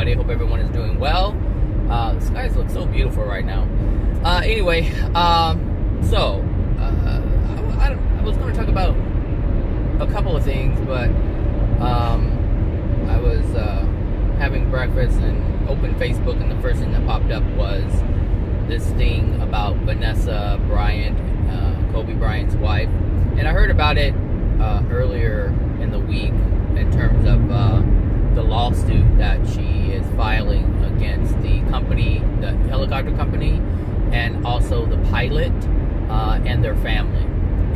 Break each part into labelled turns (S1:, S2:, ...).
S1: everybody. Hope everyone is doing well. The skies look so beautiful right now. Anyway, I was going to talk about a couple of things, but I was having breakfast and opened Facebook, and the first thing that popped up was this thing about Vanessa Bryant, Kobe Bryant's wife. And I heard about it earlier in the week in terms of the lawsuit that she is filing against the company, the helicopter company, and also the pilot and their family.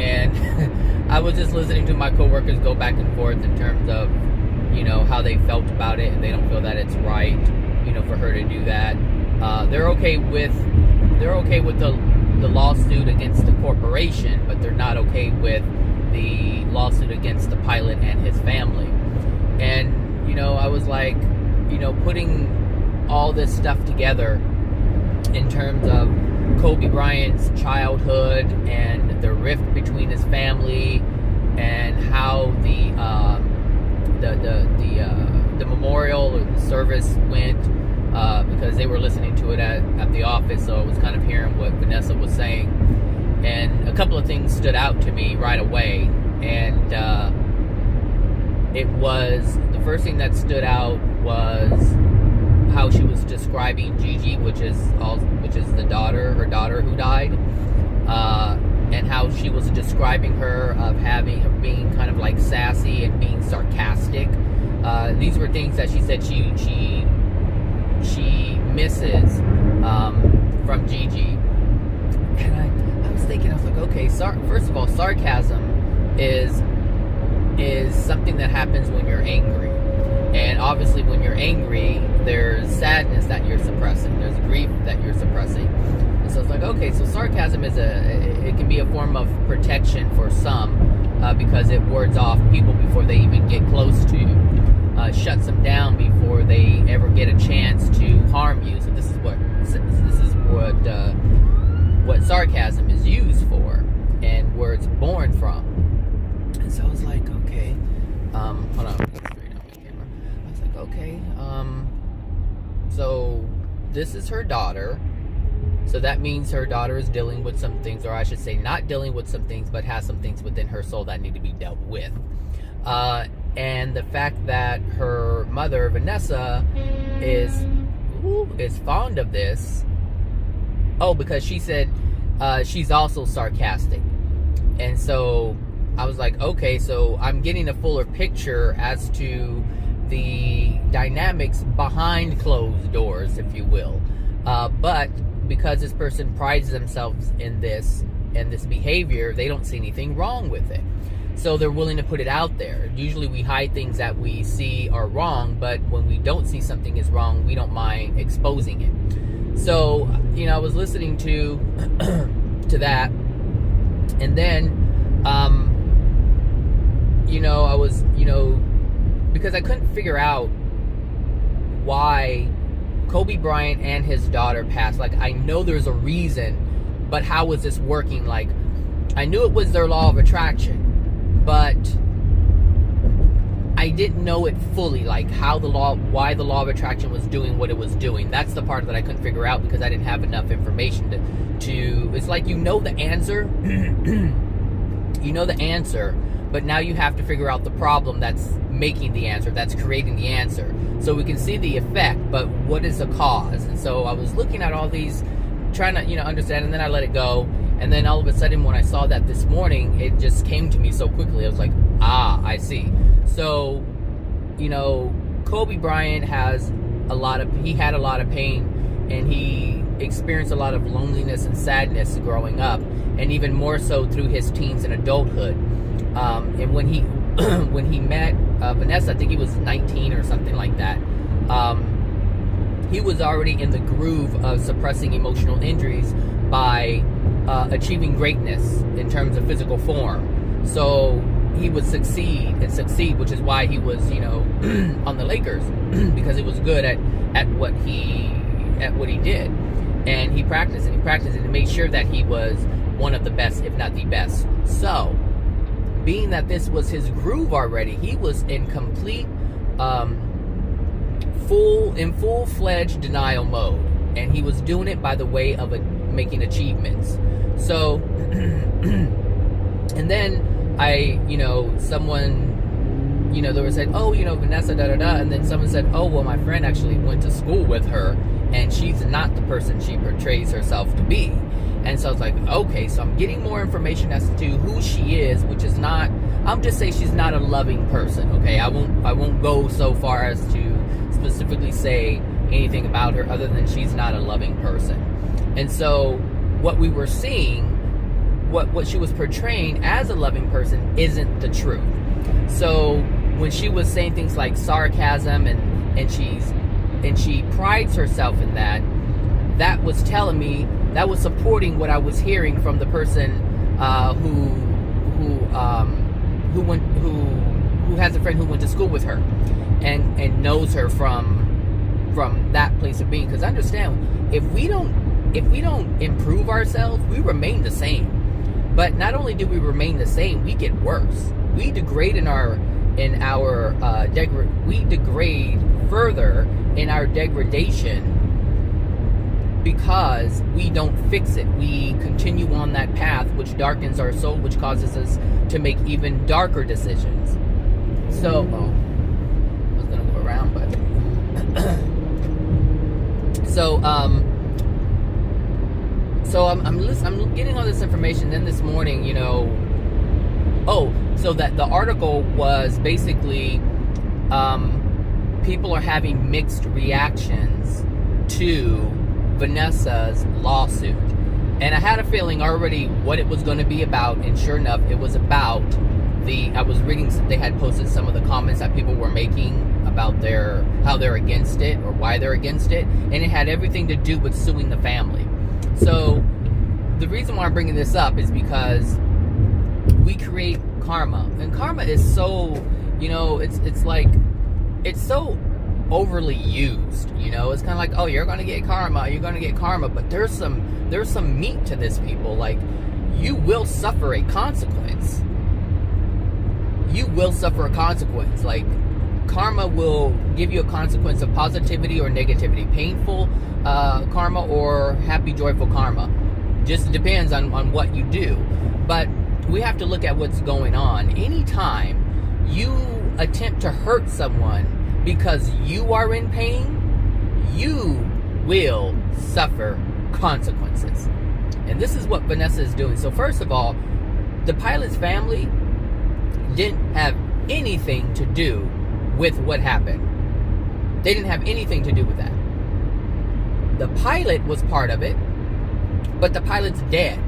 S1: And I was just listening to my coworkers go back and forth in terms of, how they felt about it, and they don't feel that it's right, for her to do that. They're okay with the lawsuit against the corporation, but they're not okay with the lawsuit against the pilot and his family. And I was like, putting all this stuff together in terms of Kobe Bryant's childhood and the rift between his family, and how the memorial or the service went, because they were listening to it at the office, so I was kind of hearing what Vanessa was saying, and a couple of things stood out to me right away. And it was, the first thing that stood out was how she was describing Gigi, which is her daughter who died, and how she was describing her of being kind of like sassy and being sarcastic. These were things that she said she misses from Gigi. And I was thinking, I was like, okay, first of all, sarcasm is something that happens when you're angry. And obviously when you're angry, there's sadness that you're suppressing. There's grief that you're suppressing. And so it's like, okay, so sarcasm it can be a form of protection for some, because it wards off people before they even get close to you. Shuts them down before they ever get a chance to harm you. So this is what sarcasm is used for, and where it's born from. And so I was like, okay, hold on, straighten out my camera. I was like, okay, so this is her daughter. So that means her daughter is dealing with some things, or I should say not dealing with some things, but has some things within her soul that need to be dealt with. And the fact that her mother, Vanessa, is fond of this. Oh, because she said she's also sarcastic. And so I was like, okay, so I'm getting a fuller picture as to the dynamics behind closed doors, if you will. But because this person prides themselves in this behavior, they don't see anything wrong with it. So they're willing to put it out there. Usually we hide things that we see are wrong, but when we don't see something is wrong, we don't mind exposing it. So, I was listening to that, and then, I was, because I couldn't figure out why Kobe Bryant and his daughter passed. Like, I know there's a reason, but how was this working? Like, I knew it was their law of attraction, but I didn't know it fully, like why the law of attraction was doing what it was doing. That's the part that I couldn't figure out, because I didn't have enough information to it's like, the answer, the answer, but now you have to figure out the problem that's making the answer, that's creating the answer. So we can see the effect, but what is the cause? And so I was looking at all these, trying to, understand, and then I let it go. And then all of a sudden, when I saw that this morning, it just came to me so quickly. I was like, I see. So, Kobe Bryant had a lot of pain, and he experienced a lot of loneliness and sadness growing up, and even more so through his teens and adulthood. And when he met Vanessa, I think he was 19 or something like that, he was already in the groove of suppressing emotional injuries by achieving greatness in terms of physical form. So he would succeed, which is why he was, on the Lakers, because he was good at what he did, and he practiced and made sure that he was one of the best, if not the best. So, being that this was his groove already, he was in complete in full-fledged denial mode, and he was doing it by the way of making achievements. So and then someone, they were saying, oh, Vanessa, da-da-da, and then someone said, oh, well, my friend actually went to school with her, and she's not the person she portrays herself to be. And so I was like, okay, so I'm getting more information as to who she is, which is not, I'll just say she's not a loving person, okay? I won't go so far as to specifically say anything about her other than she's not a loving person. And so what we were seeing, what she was portraying as a loving person isn't the truth. So when she was saying things like sarcasm and she prides herself in that, that was telling me, that was supporting what I was hearing from the person who has a friend who went to school with her and knows her from that place of being. Because understand, if we don't improve ourselves, we remain the same. But not only do we remain the same, we get worse. We degrade we degrade further in our degradation because we don't fix it. We continue on that path, which darkens our soul, which causes us to make even darker decisions. So, I was gonna go around, but so I'm getting all this information. Then this morning, so that the article was basically people are having mixed reactions to Vanessa's lawsuit. And I had a feeling already what it was going to be about, and sure enough, it was about I was reading, they had posted some of the comments that people were making about how they're against it or why they're against it, and it had everything to do with suing the family. So the reason why I'm bringing this up is because we create karma, and karma is so, it's so overly used. It's kind of like, oh, you're gonna get karma, but there's some meat to this, people. Like, you will suffer a consequence. Like, karma will give you a consequence of positivity or negativity, painful karma or happy, joyful karma. Just depends on what you do. But we have to look at what's going on. Anytime you attempt to hurt someone because you are in pain, you will suffer consequences. And this is what Vanessa is doing. So first of all, the pilot's family didn't have anything to do with what happened. They didn't have anything to do with that. The pilot was part of it, but the pilot's dead.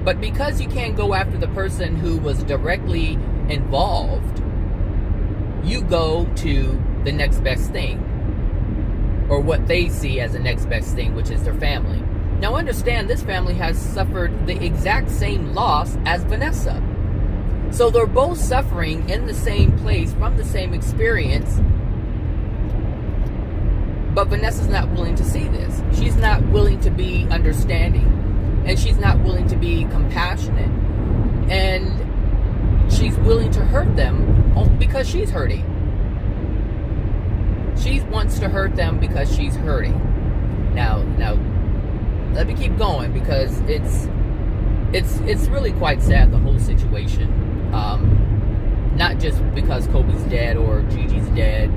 S1: But because you can't go after the person who was directly involved, you go to the next best thing, or what they see as the next best thing, which is their family. Now understand, this family has suffered the exact same loss as Vanessa. So they're both suffering in the same place from the same experience, but Vanessa's not willing to see this. She's not willing to be understanding, and she's not willing to be compassionate, and she's willing to hurt them because she's hurting. She wants to hurt them because she's hurting. Now, let me keep going, because it's really quite sad, the whole situation. Not just because Kobe's dead or Gigi's dead.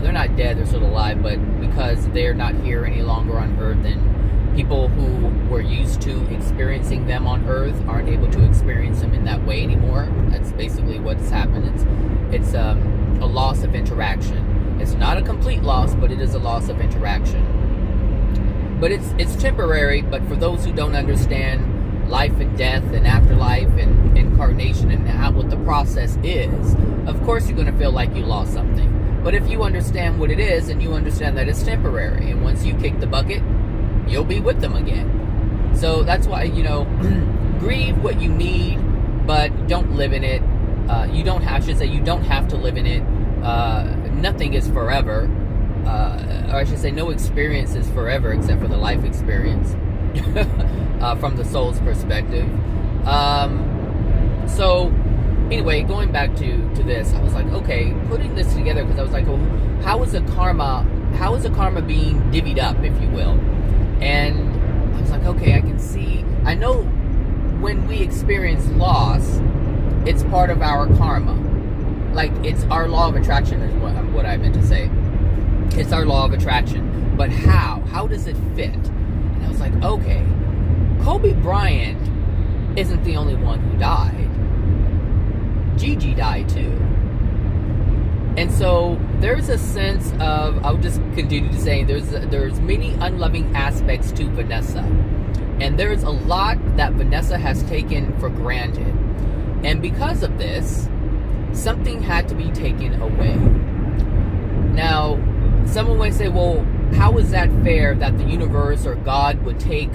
S1: They're not dead, they're still alive, but because they're not here any longer on Earth, and people who were used to experiencing them on Earth aren't able to experience them in that way anymore. That's basically what's happened. It's a loss of interaction. It's not a complete loss, but it is a loss of interaction. But it's temporary. But for those who don't understand life and death and afterlife and incarnation and what the process is, of course you're going to feel like you lost something. But if you understand what it is, and you understand that it's temporary, and once you kick the bucket, you'll be with them again. So that's why, grieve what you need, but don't live in it. You don't have to live in it. Nothing is forever. Or I should say, no experience is forever except for the life experience. From the soul's perspective. So anyway, going back to this, I was like, okay, putting this together, because I was like, well, how is the karma how is the karma being divvied up, if you will? And I was like, okay, I can see. I know when we experience loss, it's part of our karma. Like, it's our law of attraction is what I meant to say. It's our law of attraction. But how? How does it fit? And I was like, okay, Kobe Bryant isn't the only one who died. Gigi died too. And so there's a sense of, I'll just continue to say, there's many unloving aspects to Vanessa. And there's a lot that Vanessa has taken for granted. And because of this, something had to be taken away. Now, someone might say, well, how is that fair that the universe or God would take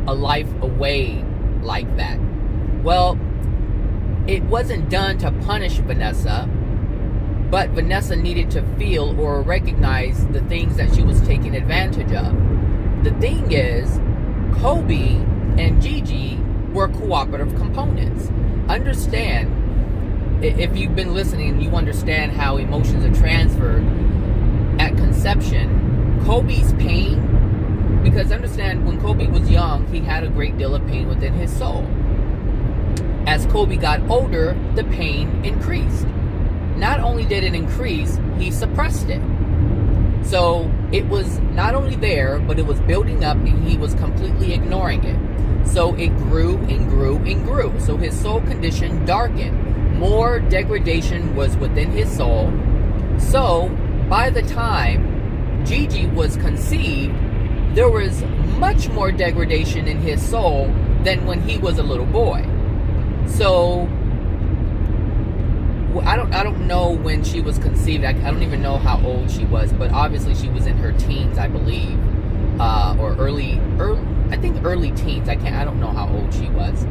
S1: a life away like that? Well, it wasn't done to punish Vanessa, but Vanessa needed to feel or recognize the things that she was taking advantage of. The thing is, Kobe and Gigi were cooperative components. Understand, if you've been listening, you understand how emotions are transferred at conception. Kobe's pain, because understand, when Kobe was young, he had a great deal of pain within his soul. As Kobe got older, the pain increased. Not only did it increase, he suppressed it. So it was not only there, but it was building up, and he was completely ignoring it. So it grew and grew and grew. So his soul condition darkened. More degradation was within his soul. So by the time Gigi was conceived, there was much more degradation in his soul than when he was a little boy. So I don't know when she was conceived. I don't even know how old she was, but obviously she was in her teens, I believe, or early. I think early teens. I don't know how old she was,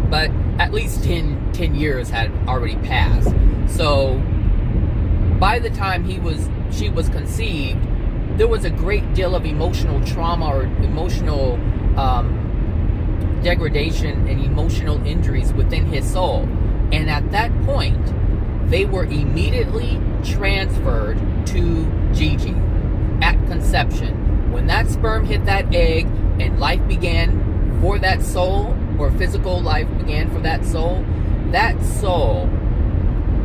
S1: but at least 10 years had already passed. So by the time she was conceived, there was a great deal of emotional trauma or emotional degradation and emotional injuries within his soul. And at that point, they were immediately transferred to Gigi at conception. When that sperm hit that egg and life began for that soul, or physical life began for that soul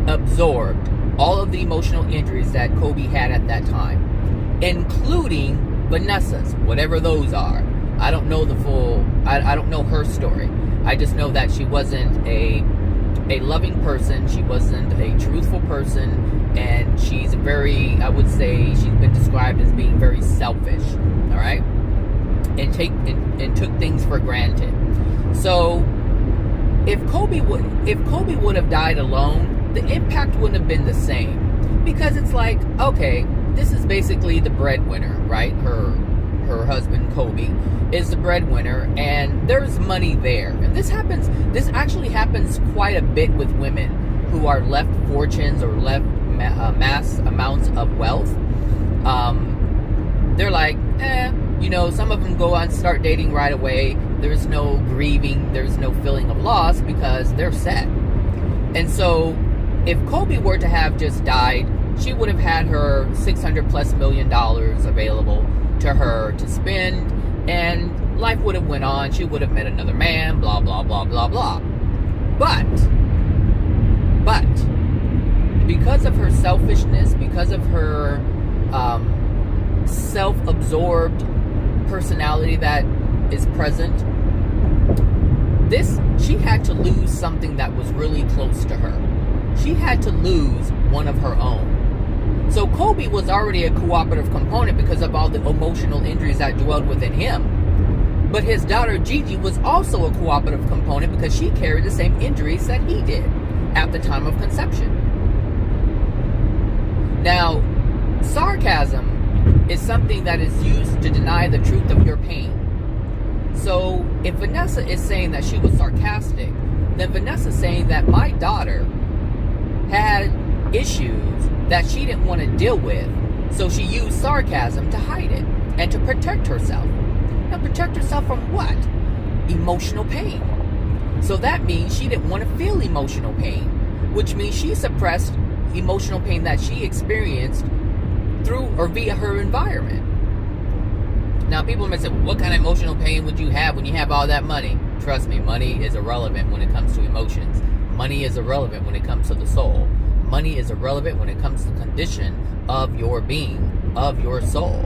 S1: absorbed all of the emotional injuries that Kobe had at that time, including Vanessa's, whatever those are. I don't know the full, I don't know her story. I just know that she wasn't a loving person, she wasn't a truthful person, and she's I would say she's been described as being very selfish, all right? And took things for granted. So if Kobe would have died alone, the impact wouldn't have been the same. Because it's like, okay, this is basically the breadwinner, right? Her husband Kobe is the breadwinner, and there's money there. And this actually happens quite a bit with women who are left fortunes or left mass amounts of wealth. They're like, some of them go on, start dating right away. There's no grieving, there's no feeling of loss because they're set. And so if Kobe were to have just died, she would have had her $600+ million available to her to spend, and life would have went on. She would have met another man, blah, blah, blah, blah, blah. But because of her selfishness, because of her self-absorbed personality that is present, she had to lose something that was really close to her. She had to lose one of her own. So Kobe was already a cooperative component because of all the emotional injuries that dwelled within him. But his daughter Gigi was also a cooperative component because she carried the same injuries that he did at the time of conception. Now, sarcasm is something that is used to deny the truth of your pain. So if Vanessa is saying that she was sarcastic, then Vanessa's saying that my daughter had issues that she didn't want to deal with, so she used sarcasm to hide it and to protect herself. Now, protect herself from what? Emotional pain. So that means she didn't want to feel emotional pain, which means she suppressed emotional pain that she experienced through or via her environment. Now, people may say, well, what kind of emotional pain would you have when you have all that money? Trust me, money is irrelevant when it comes to emotions. Money is irrelevant when it comes to the soul. Money is irrelevant when it comes to the condition of your being, of your soul.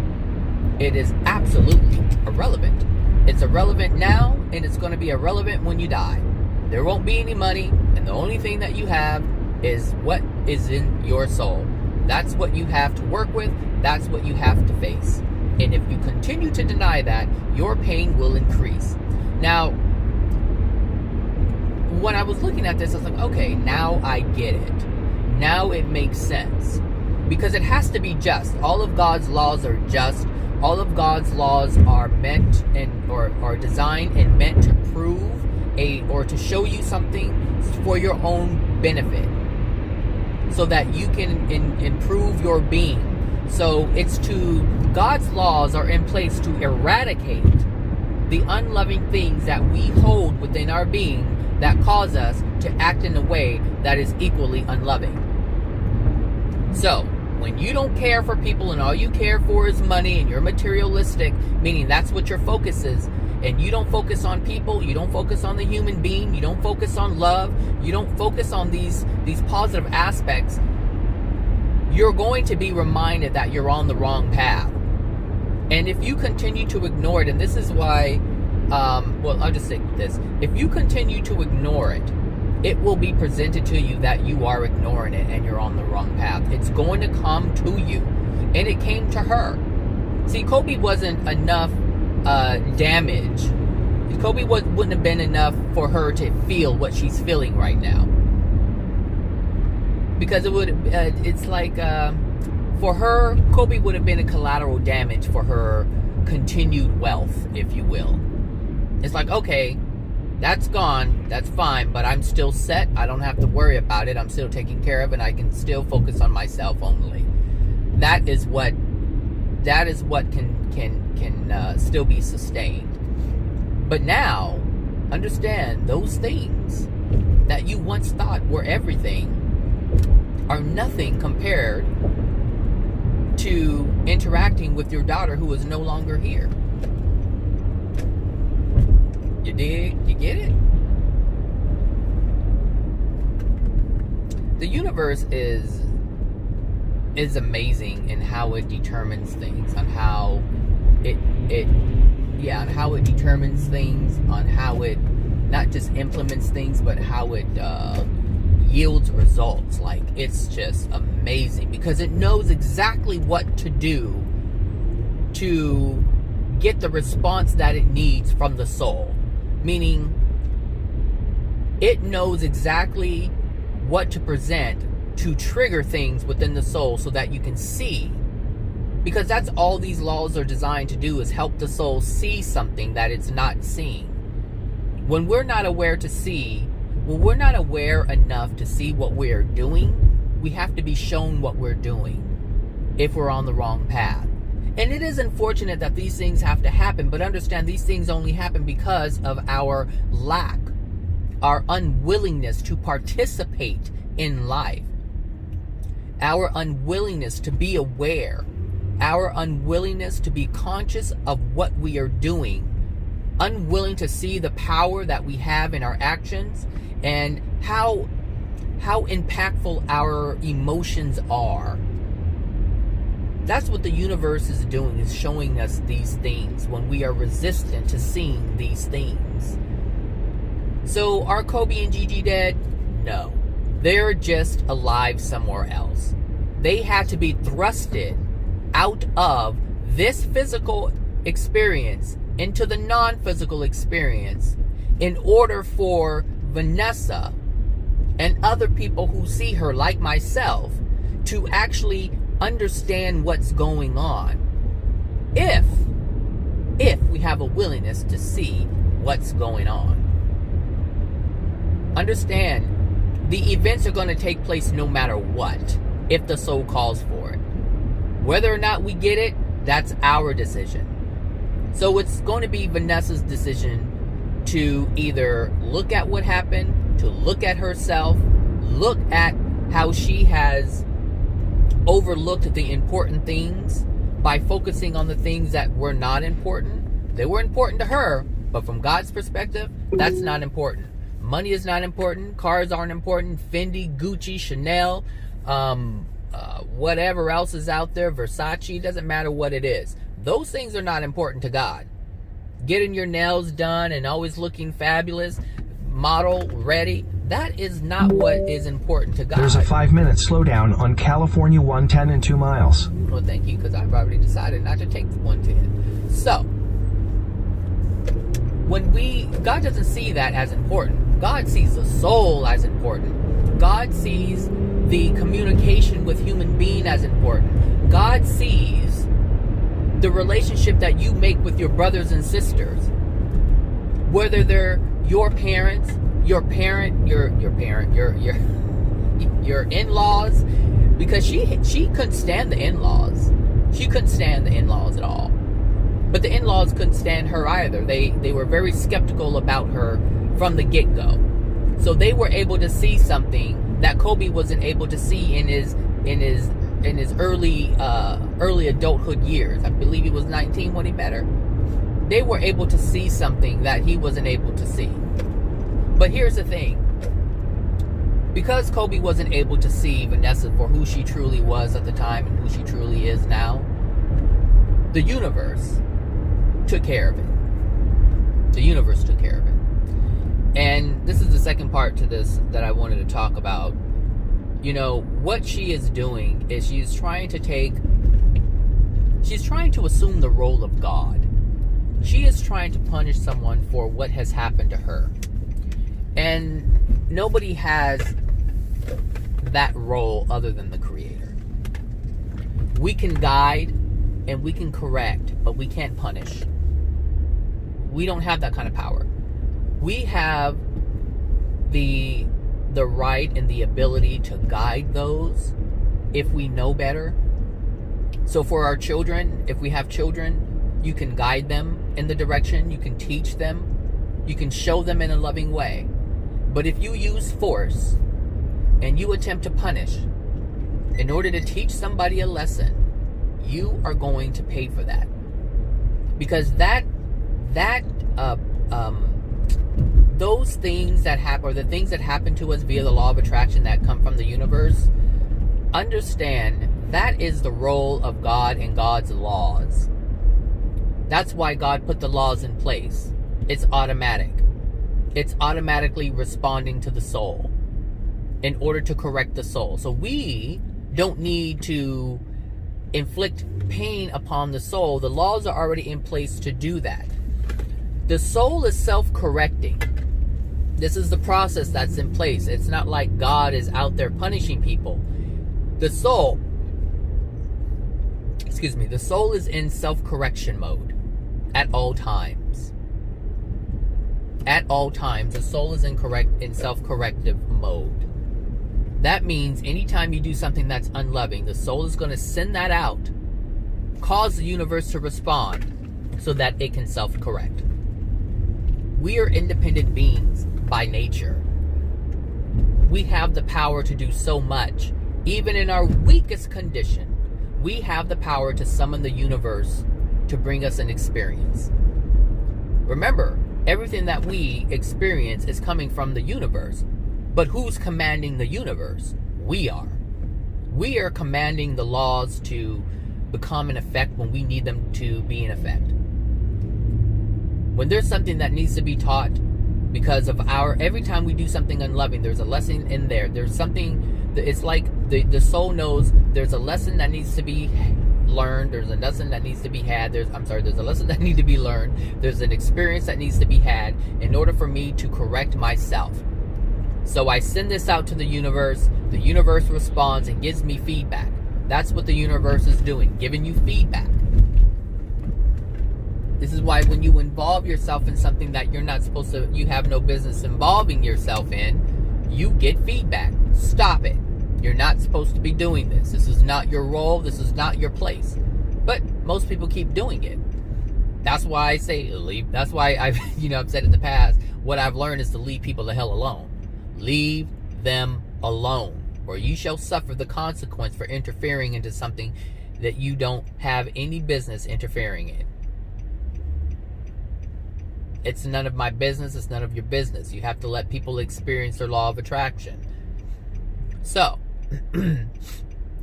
S1: It is absolutely irrelevant. It's irrelevant now, and it's going to be irrelevant when you die. There won't be any money, and the only thing that you have is what is in your soul. That's what you have to work with. That's what you have to face. And if you continue to deny that, your pain will increase. Now, when I was looking at this, I was like, okay, now I get it. Now it makes sense. Because it has to be just. All of God's laws are just. All of God's laws are meant or designed and meant to prove or to show you something for your own benefit, so that you can improve your being. So God's laws are in place to eradicate the unloving things that we hold within our being that cause us to act in a way that is equally unloving. So, when you don't care for people and all you care for is money and you're materialistic, meaning that's what your focus is, and you don't focus on people, you don't focus on the human being, you don't focus on love, you don't focus on these positive aspects, you're going to be reminded that you're on the wrong path. And if you continue to ignore it, and this is why, I'll just say this. If you continue to ignore it, it will be presented to you that you are ignoring it and you're on the wrong path. It's going to come to you. And it came to her. See, Kobe wasn't enough damage. Kobe wouldn't have been enough for her to feel what she's feeling right now. Because it's like, for her, Kobe would have been a collateral damage for her continued wealth, if you will. It's like, okay, that's gone, that's fine, but I'm still set. I don't have to worry about it. I'm still taken care of, and I can still focus on myself only. That is what can still be sustained. But now, understand those things that you once thought were everything are nothing compared to interacting with your daughter who is no longer here. You dig? You get it? The universe is amazing in how it determines things, on how on how it determines things, on how it not just implements things, but how it yields results. Like, it's just amazing because it knows exactly what to do to get the response that it needs from the soul. Meaning, it knows exactly what to present to trigger things within the soul so that you can see. Because that's all these laws are designed to do, is help the soul see something that it's not seeing. When we're not aware to see, when we're not aware enough to see what we're doing, we have to be shown what we're doing if we're on the wrong path. And it is unfortunate that these things have to happen, but understand these things only happen because of our lack, our unwillingness to participate in life, our unwillingness to be aware, our unwillingness to be conscious of what we are doing, unwilling to see the power that we have in our actions and how impactful our emotions are. That's what the universe is doing, is showing us these things when we are resistant to seeing these things. So are Kobe and Gigi dead? No. They're just alive somewhere else. They had to be thrusted out of this physical experience into the non-physical experience in order for Vanessa and other people who see her, like myself, to actually understand what's going on, if we have a willingness to see what's going on. Understand, the events are going to take place no matter what, if the soul calls for it. Whether or not we get it, that's our decision. So it's going to be Vanessa's decision to either look at what happened, to look at herself, look at how she has overlooked the important things by focusing on the things that were not important. They were important to her, but from God's perspective, that's not important. Money is not important. Cars aren't important. Fendi, Gucci, Chanel, whatever else is out there, Versace, doesn't matter what it is. Those things are not important to God. Getting your nails done and always looking fabulous, model ready, that is not what is important to God.
S2: There's a 5-minute slowdown on California 110 in 2 miles.
S1: Well, thank you, because I've already decided not to take the 110. So, God doesn't see that as important. God sees the soul as important. God sees the communication with human being as important. God sees the relationship that you make with your brothers and sisters, whether they're your parents, your in-laws, because she couldn't stand the in-laws. She couldn't stand the in-laws at all. But the in-laws couldn't stand her either. They were very skeptical about her from the get-go. So they were able to see something that Kobe wasn't able to see in his early adulthood years. I believe he was 19 when he met her. They were able to see something that he wasn't able to see. But here's the thing. Because Kobe wasn't able to see Vanessa for who she truly was at the time and who she truly is now, the universe took care of it. The universe took care of it. And this is the second part to this that I wanted to talk about. You know, what she is doing is she's trying to assume the role of God. She is trying to punish someone for what has happened to her. And nobody has that role other than the Creator. We can guide and we can correct, but we can't punish. We don't have that kind of power. We have the right and the ability to guide those if we know better. So for our children, if we have children, you can guide them in the direction, you can teach them, you can show them in a loving way. But if you use force and you attempt to punish in order to teach somebody a lesson, you are going to pay for that. Because those things that happen, or the things that happen to us via the law of attraction that come from the universe, understand that is the role of God and God's laws. That's why God put the laws in place. It's automatic. It's automatically responding to the soul in order to correct the soul. So we don't need to inflict pain upon the soul. The laws are already in place to do that. The soul is self-correcting. This is the process that's in place. It's not like God is out there punishing people. The soul is in self-correction mode at all times. At all times, the soul is in self-corrective mode. That means anytime you do something that's unloving, the soul is going to send that out, cause the universe to respond so that it can self-correct. We are independent beings by nature. We have the power to do so much. Even in our weakest condition, we have the power to summon the universe to bring us an experience. Remember, everything that we experience is coming from the universe. But who's commanding the universe? We are. We are commanding the laws to become in effect when we need them to be in effect. When there's something that needs to be taught because of every time we do something unloving, there's a lesson in there. There's something, it's like the soul knows there's a lesson that needs to be learned. There's a lesson that needs to be had. There's a lesson that needs to be learned. There's an experience that needs to be had in order for me to correct myself. So I send this out to the universe responds and gives me feedback. That's what the universe is doing, giving you feedback. This is why when you involve yourself in something that you're not supposed to, you have no business involving yourself in, you get feedback. Stop it. You're not supposed to be doing this. This is not your role. This is not your place. But most people keep doing it. That's why I say leave. That's why I've said in the past, what I've learned is to leave people the hell alone. Leave them alone. or you shall suffer the consequence for interfering into something that you don't have any business interfering in. It's none of my business. It's none of your business. You have to let people experience their law of attraction. So,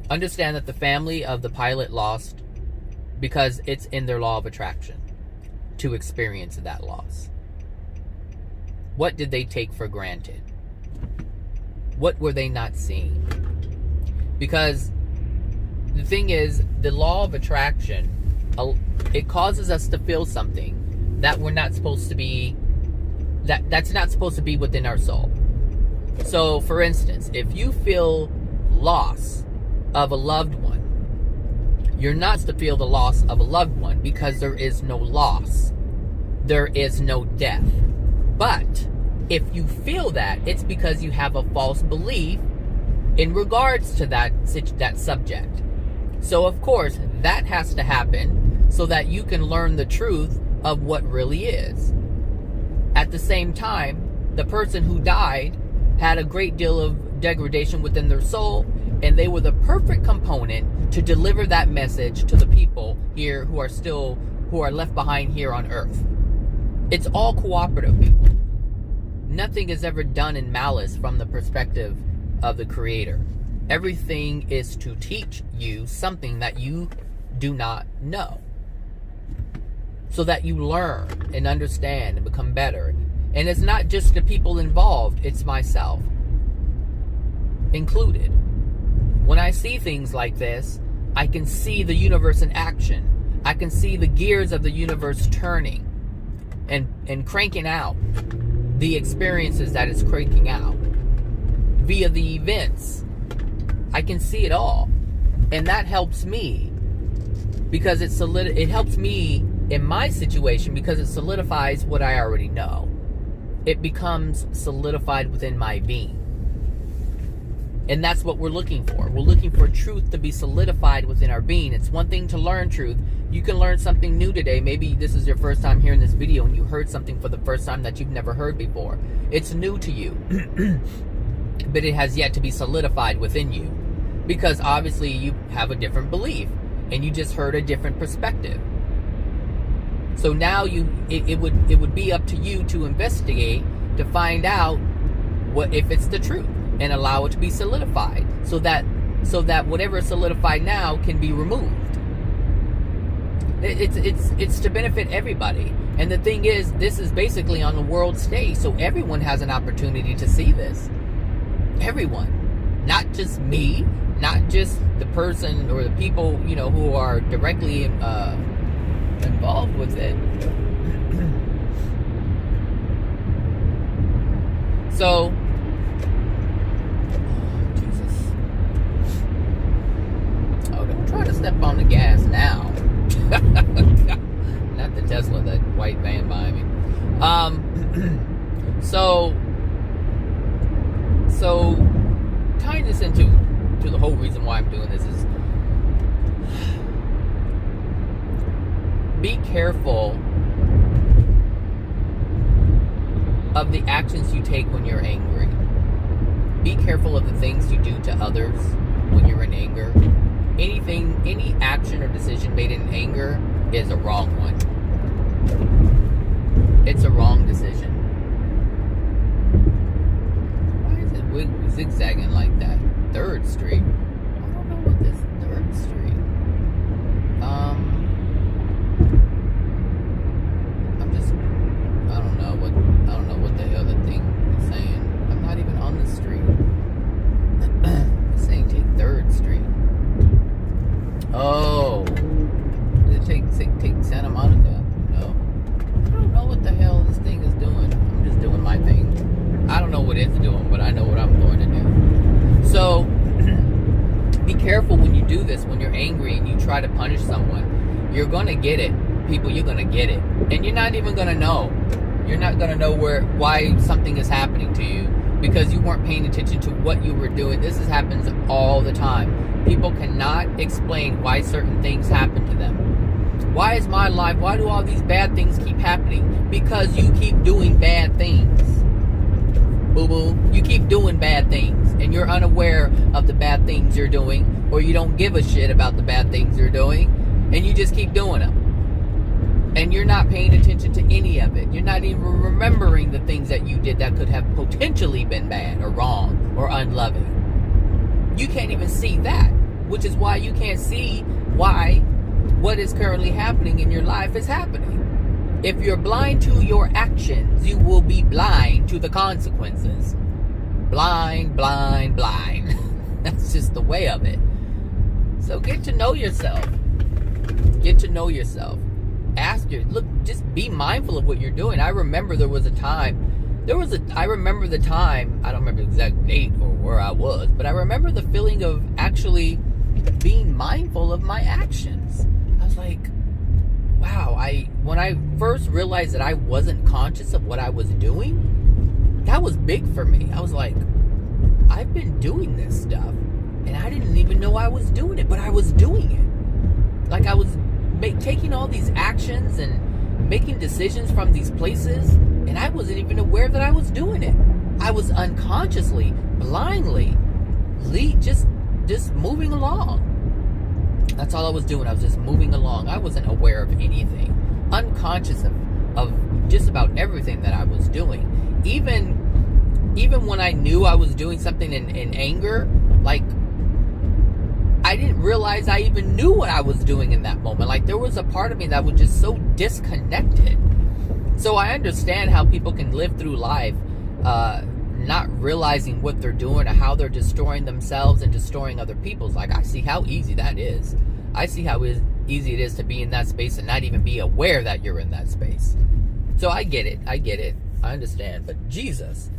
S1: understand that the family of the pilot lost because it's in their law of attraction to experience that loss. What did they take for granted? What were they not seeing? Because the thing is, the law of attraction, it causes us to feel something that we're not supposed to be, that's not supposed to be within our soul. So, for instance, if you feel loss of a loved one, you're not to feel the loss of a loved one because there is no loss. There is no death. But if you feel that, it's because you have a false belief in regards to that subject. So, of course, that has to happen so that you can learn the truth of what really is. At the same time, the person who died had a great deal of degradation within their soul, and they were the perfect component to deliver that message to the people here who are left behind here on earth. It's all cooperative, people. Nothing is ever done in malice from the perspective of the Creator. Everything is to teach you something that you do not know, so that you learn and understand and become better. And it's not just the people involved, it's myself included. When I see things like this, I can see the universe in action. I can see the gears of the universe turning and cranking out the experiences that it's cranking out via the events. I can see it all. And that helps me because it helps me in my situation because it solidifies what I already know. It becomes solidified within my being. And that's what we're looking for. We're looking for truth to be solidified within our being. It's one thing to learn truth. You can learn something new today. Maybe this is your first time hearing this video and you heard something for the first time that you've never heard before. It's new to you. But it has yet to be solidified within you. Because obviously you have a different belief. And you just heard a different perspective. So now it would be up to you to investigate, to find out what if it's the truth, and allow it to be solidified, so that whatever is solidified now can be removed. It's to benefit everybody. And the thing is, this is basically on the world stage, so everyone has an opportunity to see this. Everyone, not just me, not just the person or the people who are directly involved with it. So, Jesus. Oh, don't try to step on the gas now. Not the Tesla, that white van behind me. So tying this into the whole reason why I'm doing this is, be careful of the actions you take when you're angry. Be careful of the things you do to others when you're in anger. Any action or decision made in anger is a wrong one. It's a wrong decision. Why is it zigzagging like that? 3rd Street. I don't know what this 3rd Street. I don't know what the hell the thing is saying. I'm not even on the street. It's saying take 3rd Street. Oh. Did it take Santa Monica? No. I don't know what the hell this thing is doing. I'm just doing my thing. I don't know what it's doing, but I know what I'm going to do. So, be careful when you do this, when you're angry and you try to punish someone. You're going to get it. People, you're going to get it. And you're not even going to know. You're not going to know why something is happening to you because you weren't paying attention to what you were doing. This happens all the time. People cannot explain why certain things happen to them. Why is my life, why do all these bad things keep happening? Because you keep doing bad things. Boo-boo. You keep doing bad things. and you're unaware of the bad things you're doing, or you don't give a shit about the bad things you're doing, and you just keep doing them. And you're not paying attention to any of it. You're not even remembering the things that you did that could have potentially been bad or wrong or unloving. You can't even see that, which is why you can't see why what is currently happening in your life is happening. If you're blind to your actions, you will be blind to the consequences. Blind, blind, blind. That's just the way of it. So get to know yourself. Get to know yourself. Look, just be mindful of what you're doing. I remember I remember the time, I don't remember the exact date or where I was, but I remember the feeling of actually being mindful of my actions. I was like, wow, when I first realized that I wasn't conscious of what I was doing, that was big for me. I was like, I've been doing this stuff, and I didn't even know I was doing it, but I was doing it. Like I was taking all these actions and making decisions from these places, and I wasn't even aware that I was doing it. I was unconsciously, blindly, just moving along. That's all I was doing. I was just moving along. I wasn't aware of anything. Unconscious of just about everything that I was doing. Even when I knew I was doing something in anger, like, I didn't realize I even knew what I was doing in that moment. Like, there was a part of me that was just so disconnected. So I understand how people can live through life not realizing what they're doing or how they're destroying themselves and destroying other people's. Like, I see how easy that is. I see how easy it is to be in that space and not even be aware that you're in that space. So I get it. I understand. But Jesus,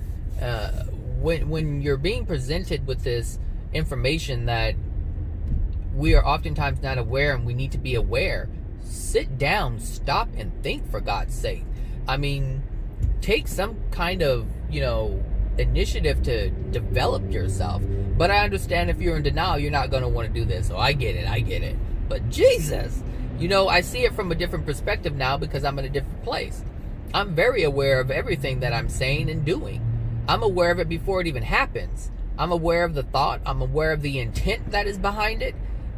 S1: when you're being presented with this information that we are oftentimes not aware and we need to be aware, sit down, stop and think, for God's sake. I mean, take some kind of, initiative to develop yourself. But I understand if you're in denial, you're not going to want to do this. So I get it. But Jesus, I see it from a different perspective now because I'm in a different place. I'm very aware of everything that I'm saying and doing. I'm aware of it before it even happens. I'm aware of the thought. I'm aware of the intent that is behind it.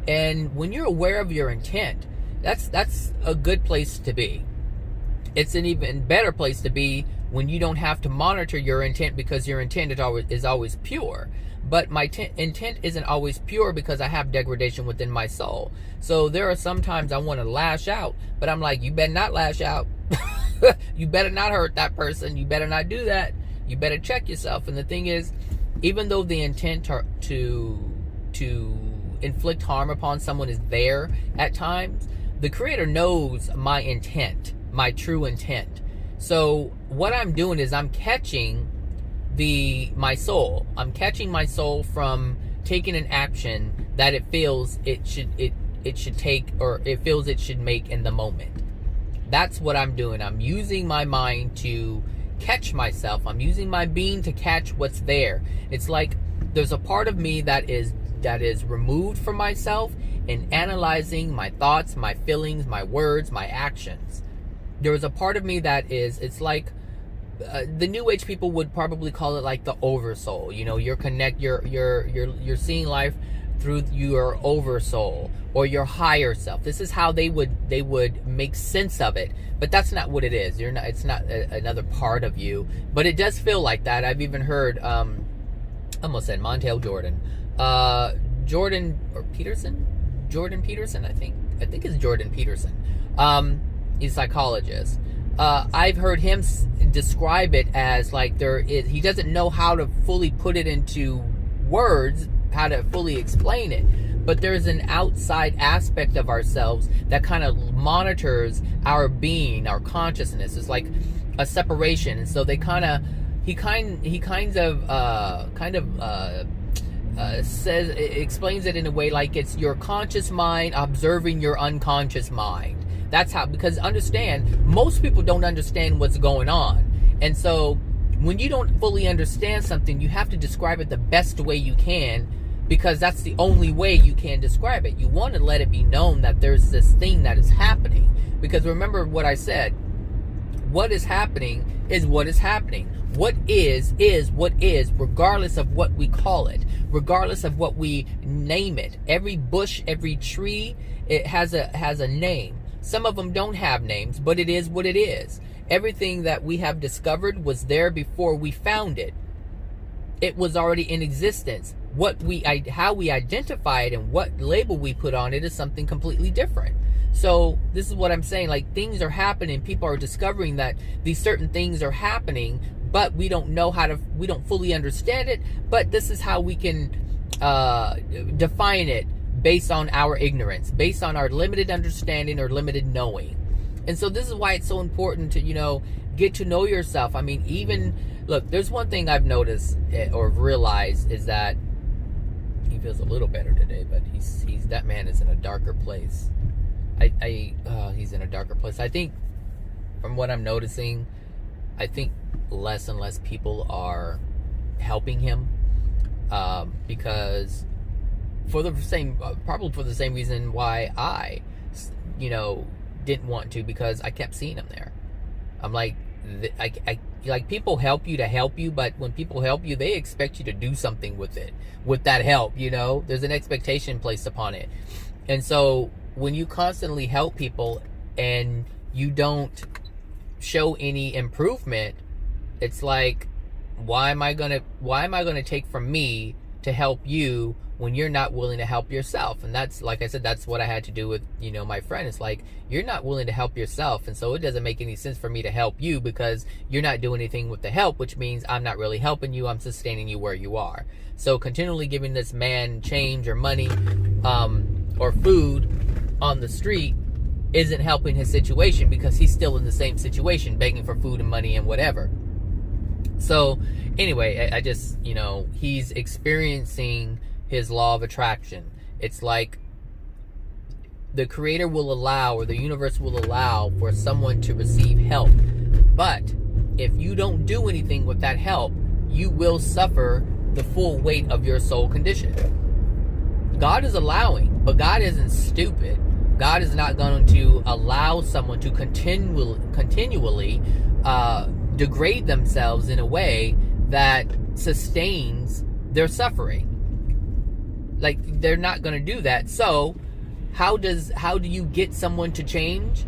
S1: And when you're aware of your intent, that's a good place to be. It's an even better place to be when you don't have to monitor your intent, because your intent is always pure. But my intent isn't always pure because I have degradation within my soul. So there are some times I want to lash out, but I'm like, you better not lash out. You better not hurt that person. You better not do that. You better check yourself. And the thing is, even though the intent to inflict harm upon someone is there at times, the Creator knows my intent, my true intent. So what I'm doing is I'm catching my soul. I'm catching my soul from taking an action that it feels it should take, or it feels it should make in the moment. That's what I'm doing. I'm using my mind to catch myself. I'm using my being to catch what's there. It's like there's a part of me that is removed from myself and analyzing my thoughts, my feelings, my words, my actions. There is a part of me that it's like the New Age people would probably call it like the oversoul. You're seeing life through your oversoul or your higher self. This is how they would make sense of it, but that's not what it is. It's not another part of you, but it does feel like that. I've even heard I almost said Montel Jordan. Jordan Peterson, I think it's Jordan Peterson. He's a psychologist. I've heard him describe it as like he doesn't know how to fully put it into words, how to fully explain it, but there's an outside aspect of ourselves that kind of monitors our being, our consciousness. It's like a separation, and so he explains it in a way like it's your conscious mind observing your unconscious mind. That's how, because understand, most people don't understand what's going on. And so when you don't fully understand something, you have to describe it the best way you can, because that's the only way you can describe it. You want to let it be known that there's this thing that is happening. Because remember what I said, What is happening is what is happening. What is what is, regardless of what we call it, regardless of what we name it. Every bush, every tree, it has a name. Some of them don't have names, but it is what it is. Everything that we have discovered was there before we found it. It was already in existence. How we identify it and what label we put on it is something completely different. So this is what I'm saying, like, things are happening. People are discovering that these certain things are happening, but we don't know we don't fully understand it. But this is how we can define it based on our ignorance, based on our limited understanding or limited knowing. And so this is why it's so important to, get to know yourself. I mean, even, look, there's one thing I've noticed or realized is that he feels a little better today, but that man is in a darker place. He's in a darker place. I think, from what I'm noticing, I think less and less people are helping him, because probably for the same reason why I, didn't want to, because I kept seeing him there. I'm like, like, people help you to help you, but when people help you, they expect you to do something with that help. There's an expectation placed upon it, and so when you constantly help people and you don't show any improvement, it's like, why am I gonna take from me to help you when you're not willing to help yourself? And that's, like I said, that's what I had to do with, my friend. It's like, you're not willing to help yourself, and so it doesn't make any sense for me to help you, because you're not doing anything with the help, which means I'm not really helping you. I'm sustaining you where you are. So continually giving this man change or money, or food on the street isn't helping his situation, because he's still in the same situation, begging for food and money and whatever. So anyway, I just, he's experiencing his law of attraction. It's like the creator will allow, or the universe will allow, for someone to receive help. But if you don't do anything with that help, you will suffer the full weight of your soul condition. God is allowing, but God isn't stupid. God is not going to allow someone to continually degrade themselves in a way that sustains their suffering. Like, they're not going to do that. So how do you get someone to change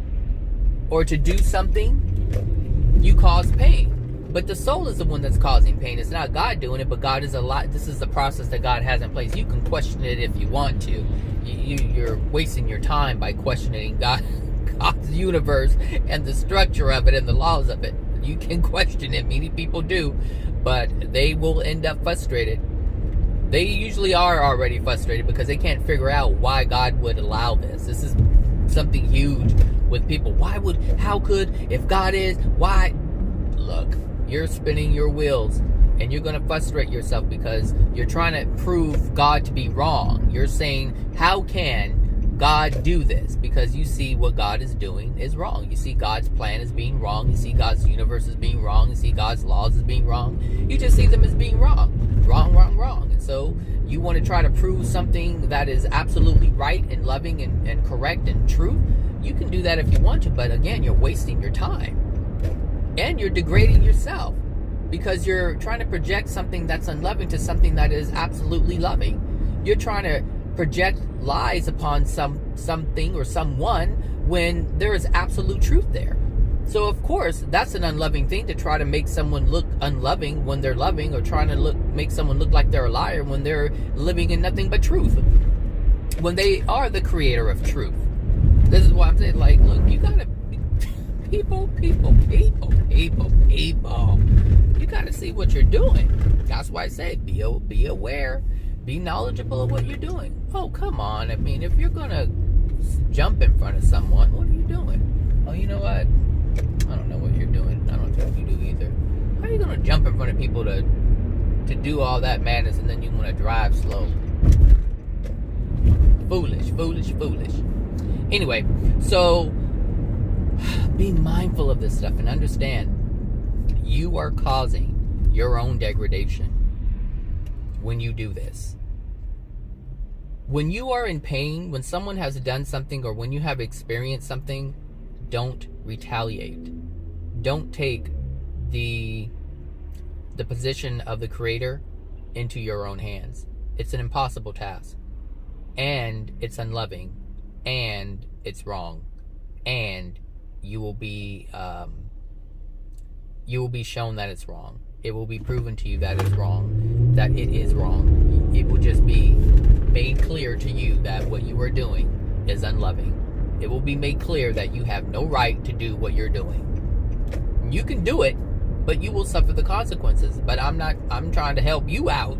S1: or to do something? You cause pain. But the soul is the one that's causing pain. It's not God doing it, but God is this is the process that God has in place. You can question it if you want to. You're wasting your time by questioning God's universe and the structure of it and the laws of it. You can question it. Many people do, but they will end up frustrated. They usually are already frustrated because they can't figure out why God would allow this. This is something huge with people. If God is, why? Look, you're spinning your wheels, and you're going to frustrate yourself because you're trying to prove God to be wrong. You're saying, how can God do this? Because you see what God is doing is wrong. You see God's plan as being wrong. You see God's universe as being wrong. You see God's laws as being wrong. You just see them as being wrong. Wrong. And so you want to try to prove something that is absolutely right and loving and correct and true. You can do that if you want to, but again, you're wasting your time. And you're degrading yourself, because you're trying to project something that's unloving to something that is absolutely loving. You're trying to project lies upon something or someone when there is absolute truth there. So of course, that's an unloving thing, to try to make someone look unloving when they're loving, or trying to make someone look like they're a liar when they're living in nothing but truth, when they are the creator of truth. This is why I'm saying, like, look, you gotta people. You gotta see what you're doing. That's why I say be aware, be knowledgeable of what you're doing. Oh, come on. I mean, if you're gonna jump in front of someone, what are you doing? Oh, you know what? I don't know what you're doing. I don't think you do either. How are you gonna jump in front of people to do all that madness, and then you want to drive slow? Foolish. Anyway, so be mindful of this stuff and understand you are causing your own degradation when you do this. When you are in pain, when someone has done something, or when you have experienced something, don't retaliate. don't take the position of the creator into your own hands. It's an impossible task, and it's unloving, and it's wrong, and you will be shown that it's wrong. It will be proven to you that it's wrong, that it is wrong. It will just be made clear to you that what you are doing is unloving. It will be made clear that you have no right to do what you're doing. You can do it, but you will suffer the consequences. But I'm trying to help you out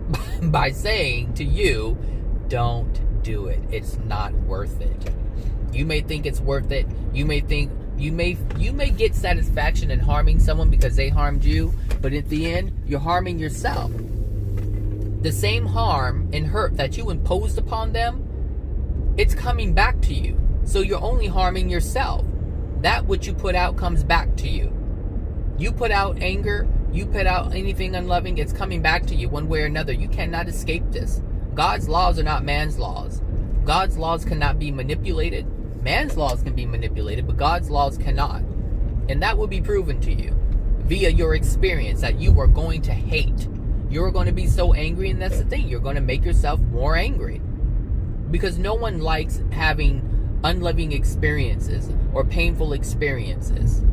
S1: by saying to you, don't do it. It's not worth it. You may think it's worth it. You may get satisfaction in harming someone because they harmed you, but at the end, you're harming yourself. The same harm and hurt that you imposed upon them, it's coming back to you. So you're only harming yourself. That which you put out comes back to you. You put out anger, you put out anything unloving, it's coming back to you one way or another. You cannot escape this. God's laws are not man's laws. God's laws cannot be manipulated. Man's laws can be manipulated, but God's laws cannot. And that will be proven to you via your experience that you are going to hate. You're going to be so angry, and that's the thing. You're going to make yourself more angry. Because no one likes having unloving experiences or painful experiences.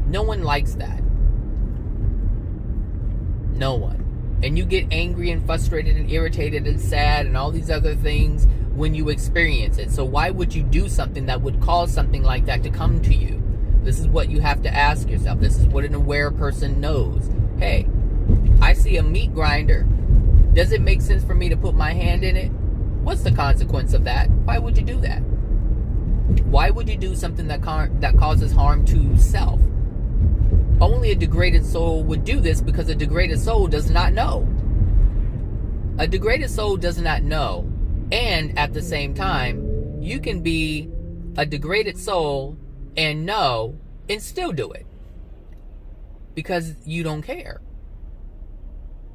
S1: No one likes that. No one. And you get angry and frustrated and irritated and sad and all these other things when you experience it. So why would you do something that would cause something like that to come to you? This is what you have to ask yourself. This is what an aware person knows. Hey, I see a meat grinder. Does it make sense for me to put my hand in it? What's the consequence of that? Why would you do that? Why would you do something that causes harm to self? Only a degraded soul would do this because a degraded soul does not know. A degraded soul does not know. And at the same time, you can be a degraded soul and know and still do it. Because you don't care.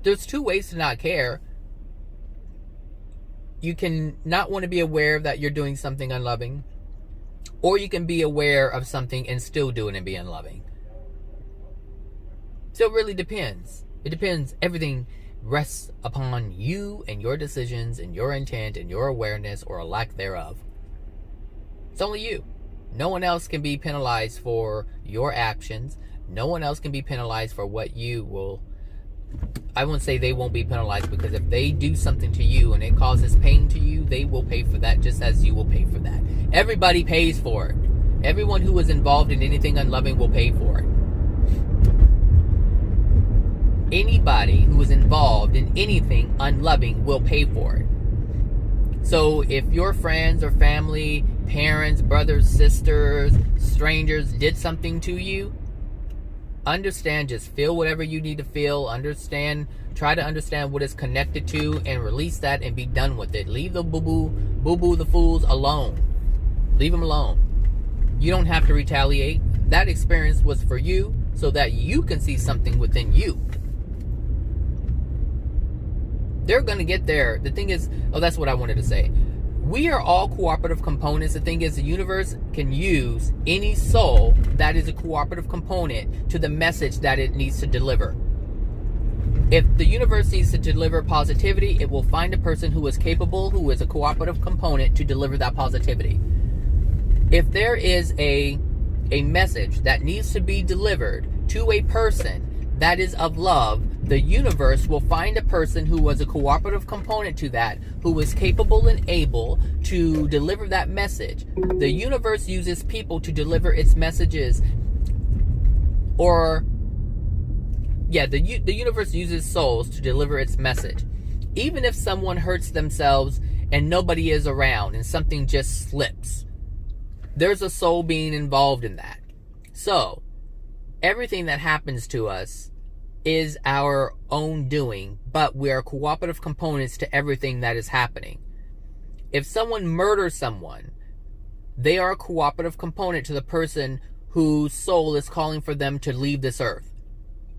S1: There's two ways to not care. You can not want to be aware that you're doing something unloving. Or you can be aware of something and still do it and be unloving. So it really depends. It depends. Everything rests upon you and your decisions and your intent and your awareness or a lack thereof. It's only you. No one else can be penalized for your actions. No one else can be penalized for what you will. I won't say they won't be penalized, because if they do something to you and it causes pain to you, they will pay for that just as you will pay for that. Everybody pays for it. Everyone who is involved in anything unloving will pay for it. Anybody who is involved in anything unloving will pay for it. So if your friends or family, parents, brothers, sisters, strangers did something to you, understand, just feel whatever you need to feel. Understand, try to understand what it's connected to and release that and be done with it. Leave the boo-boo, the fools alone. Leave them alone. You don't have to retaliate. That experience was for you so that you can see something within you. They're going to get there. The thing is, that's what I wanted to say. We are all cooperative components. The thing is, the universe can use any soul that is a cooperative component to the message that it needs to deliver. If the universe needs to deliver positivity, it will find a person who is capable, who is a cooperative component to deliver that positivity. If there is a message that needs to be delivered to a person that is of love, the universe will find a person who was a cooperative component to that, who is capable and able to deliver that message. The universe uses people to deliver its messages. The universe uses souls to deliver its message. Even if someone hurts themselves and nobody is around and something just slips, there's a soul being involved in that. So, everything that happens to us is our own doing, but we are cooperative components to everything that is happening. If someone murders someone, they are a cooperative component to the person whose soul is calling for them to leave this earth.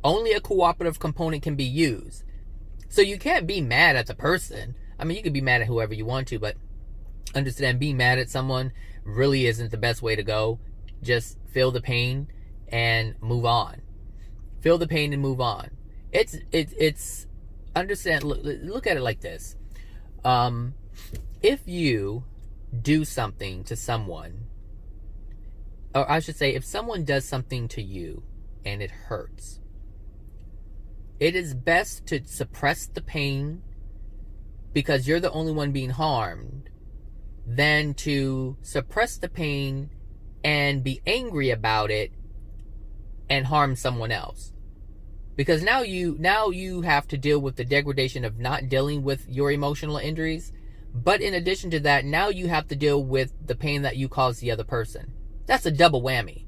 S1: Only a cooperative component can be used. So you can't be mad at the person. I mean, you can be mad at whoever you want to, but understand, being mad at someone really isn't the best way to go. Just feel the pain and move on. Feel the pain and move on. It's understand. Look at it like this. If you do something to someone, or I should say, if someone does something to you and it hurts, it is best to suppress the pain because you're the only one being harmed than to suppress the pain and be angry about it and harm someone else. Because now you have to deal with the degradation of not dealing with your emotional injuries. But in addition to that, now you have to deal with the pain that you caused the other person. That's a double whammy.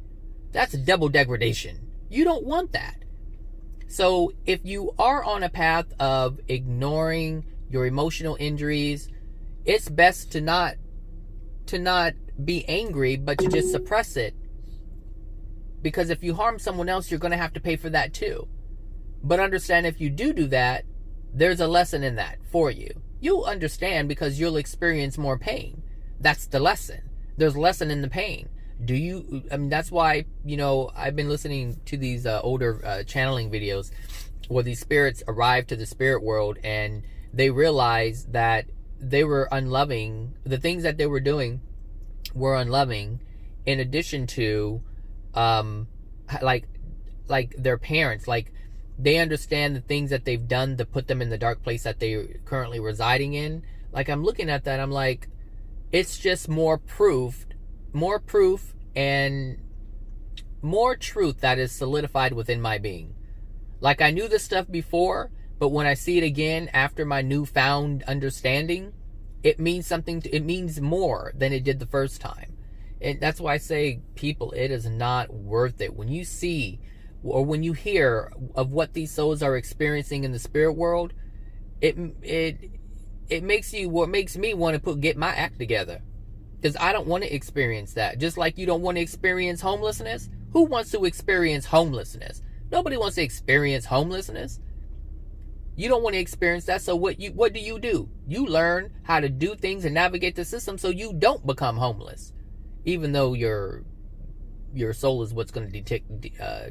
S1: That's a double degradation. You don't want that. So if you are on a path of ignoring your emotional injuries, it's best to not be angry, but to just suppress it. Because if you harm someone else, you're going to have to pay for that too. But understand, if you do that, there's a lesson in that for you. You'll understand because you'll experience more pain. That's the lesson. There's a lesson in the pain. That's why, I've been listening to these older channeling videos where these spirits arrive to the spirit world and they realize that they were unloving. The things that they were doing were unloving, in addition to, like their parents. Like, they understand the things that they've done to put them in the dark place that they're currently residing in. Like, I'm looking at that, I'm like, it's just more proof and more truth that is solidified within my being. Like, I knew this stuff before, but when I see it again after my newfound understanding, it means something. It means more than it did the first time. And that's why I say, people, it is not worth it. When you see or when you hear of what these souls are experiencing in the spirit world, it makes me want to get my act together. Because I don't want to experience that. Just like you don't want to experience homelessness. Who wants to experience homelessness? Nobody wants to experience homelessness. You don't want to experience that. So what do? You learn how to do things and navigate the system so you don't become homeless. Even though your soul is what's going to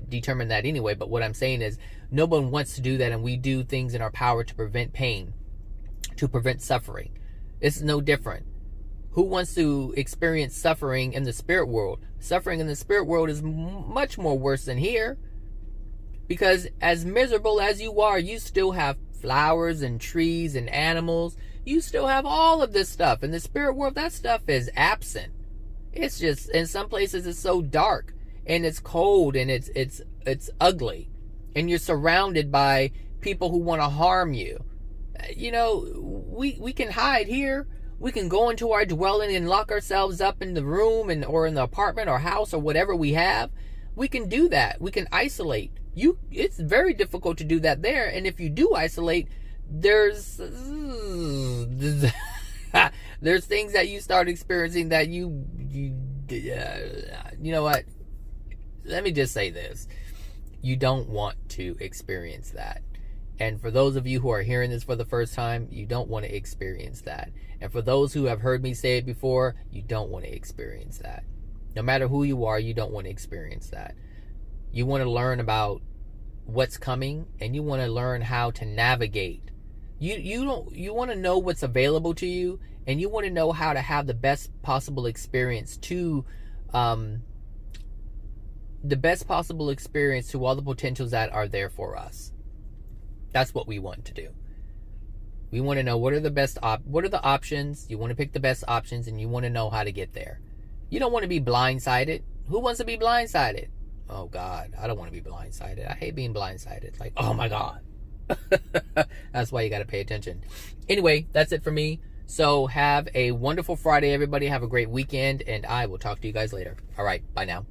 S1: determine that anyway. But what I'm saying is, no one wants to do that, and we do things in our power to prevent pain, to prevent suffering. It's no different. Who wants to experience suffering in the spirit world? Suffering in the spirit world is much more worse than here. Because as miserable as you are, you still have flowers and trees and animals. You still have all of this stuff. In the spirit world, that stuff is absent. It's just, in some places it's so dark and it's cold and it's ugly. And you're surrounded by people who want to harm you. We can hide here. We can go into our dwelling and lock ourselves up in the room or in the apartment or house or whatever we have. We can do that. We can isolate. It's very difficult to do that there. And if you do isolate, there's things that you start experiencing that you know what? Let me just say this. You don't want to experience that. And for those of you who are hearing this for the first time, you don't want to experience that. And for those who have heard me say it before, you don't want to experience that. No matter who you are, you don't want to experience that. You want to learn about what's coming, and you want to learn how to navigate. You want to know what's available to you, and you want to know how to have the best possible experience to all the potentials that are there for us. That's what we want to do. We want to know what are the options. You want to pick the best options, and you want to know how to get there. You don't want to be blindsided. Who wants to be blindsided? Oh God, I don't want to be blindsided. I hate being blindsided. It's like, oh my God. That's why you got to pay attention. Anyway, that's it for me. So have a wonderful Friday, everybody. Have a great weekend, and I will talk to you guys later. All right, bye now.